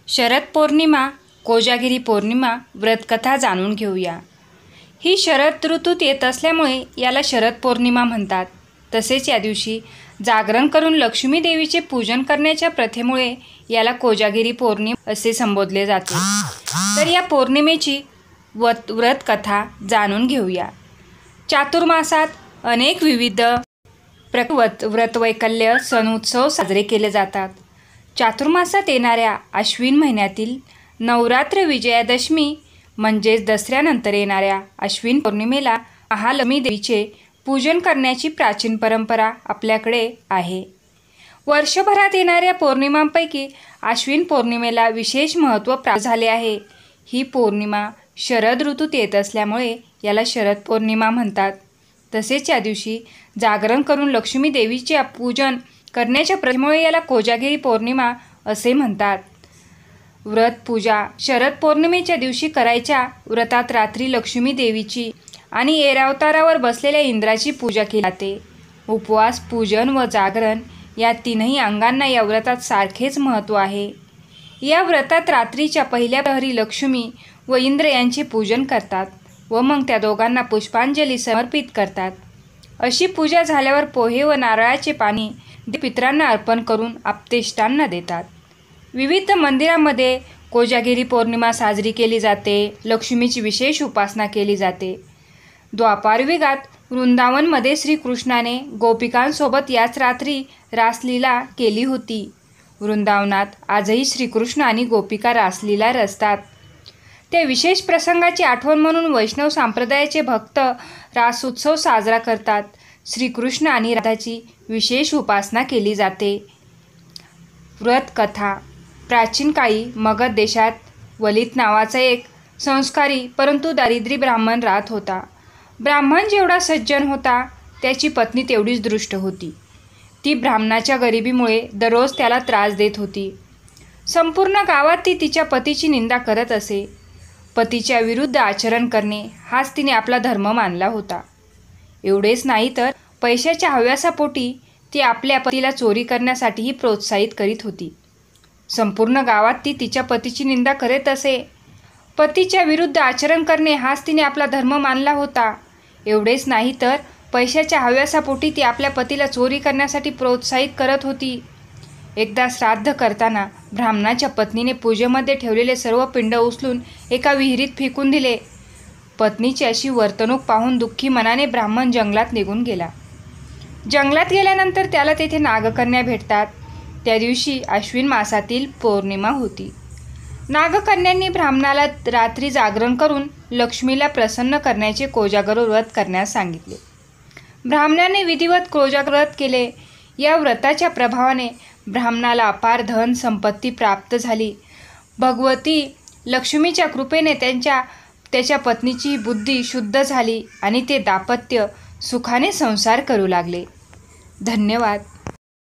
शरद पौर्णिमा, कोजागिरी पौर्णिमा व्रतकथा जाणून घेऊया। ही शरद ऋतूत येत असल्यामुळे याला शरद पौर्णिमा म्हणतात। तसेच या दिवशी जागरण करून लक्ष्मी देवीचे पूजन करण्याच्या प्रथेमुळे याला कोजागिरी पौर्णिमा असे संबोधले जाते। तर या पौर्णिमेची व्रतकथा जाणून घेऊया। चातुर्मासात अनेक विविध व्रतवैकल्य सण उत्सव साजरे केले जातात। चातुर्मासात येणाऱ्या अश्विन महिन्यातील नवरात्र विजयादशमी म्हणजेच दसऱ्यानंतर येणाऱ्या अश्विन पौर्णिमेला महालक्ष्मी देवीचे पूजन करण्याची प्राचीन परंपरा आपल्याकडे आहे। वर्षभरात येणाऱ्या पौर्णिमांपैकी अश्विन पौर्णिमेला विशेष महत्त्व प्राप्त झाले आहे। ही पौर्णिमा शरद ऋतूत येत असल्यामुळे याला शरद पौर्णिमा म्हणतात। तसेच या दिवशी जागरण करून लक्ष्मी देवीचे पूजन करण्याच्या प्रथेमुळे याला कोजागिरी पौर्णिमा असे म्हणतात। व्रत पूजा शरद पौर्णिमेच्या दिवशी करायच्या व्रतात रात्री लक्ष्मी देवीची आणि ऐरावतारावर बसलेल्या इंद्राची पूजा केली जाते। उपवास, पूजन व जागरण या तीनही अंगांना या व्रतात सारखेच महत्त्व आहे। या व्रतात रात्रीच्या पहिल्या प्रहरी लक्ष्मी व इंद्र यांचे पूजन करतात व मग त्या दोघांना पुष्पांजली समर्पित करतात। अशी पूजा झाल्यावर पोहे व नारळाचे पाणी पितरांना अर्पण करून आप्तेष्टांना देतात। विविध मंदिरांमध्ये कोजागिरी पौर्णिमा साजरी केली जाते। लक्ष्मीची विशेष उपासना केली जाते। द्वापारयुगात वृंदावनमध्ये श्रीकृष्णाने गोपिकांसोबत याच रात्री रासलीला केली होती। वृंदावनात आजही श्रीकृष्ण आणि गोपिका रासलीला रचतात। त्या विशेष प्रसंगाची आठवण म्हणून वैष्णव संप्रदायाचे भक्त रास उत्सव साजरा करतात। श्रीकृष्ण आणि राधाची विशेष उपासना केली जाते। व्रतकथा प्राचीन काळी मगध देशात वलित नावाचा एक संस्कारी परंतु दारिद्र्य ब्राह्मण राहत होता। ब्राह्मण जेवढा सज्जन होता त्याची पत्नी तेवढीच दुष्ट होती। ती ब्राह्मणाच्या गरिबीमुळे दररोज त्याला त्रास देत होती। संपूर्ण गावात ती तिच्या पतीची निंदा करत असे। पतीच्या विरुद्ध आचरण करणे हाच तिने आपला धर्म मानला होता। एवढेच नाही तर पैशाच्या हव्यासापोटी ती आपल्या पतीला चोरी करण्यासाठीही प्रोत्साहित करीत होती। संपूर्ण गावात ती तिच्या पतीची निंदा करत असे। पतीच्या विरुद्ध आचरण करणे हाच तिने आपला धर्म मानला होता। एवढेच नाही तर पैशाच्या हव्यासापोटी ती आपल्या पतीला चोरी करण्यासाठी प्रोत्साहित करत होती। एकदा श्राद्ध करताना ब्राह्मणाच्या पत्नीने पूजेमध्ये ठेवलेले सर्व पिंड उचलून एका विहिरीत फेकून दिले। पत्नीची अशी वर्तणूक पाहून दुःखी मनाने ब्राह्मण जंगलात निघून गेला। जंगलात गेल्यानंतर त्याला तेथे नागकन्या भेटतात। त्या दिवशी अश्विन मासातील पौर्णिमा होती। नागकन्यांनी ब्राह्मणाला रात्री जागरण करून लक्ष्मीला प्रसन्न करण्याचे कोजागर व्रत करण्यास सांगितले। ब्राह्मणाने विधिवत कोजागर व्रत केले। या व्रताच्या प्रभावाने ब्राह्मणाला अपार धन संपत्ती प्राप्त झाली। भगवती लक्ष्मीच्या कृपेने त्याच्या पत्नीची बुद्धी शुद्ध झाली आणि ते दाम्पत्य सुखाने संसार करू लागले। धन्यवाद।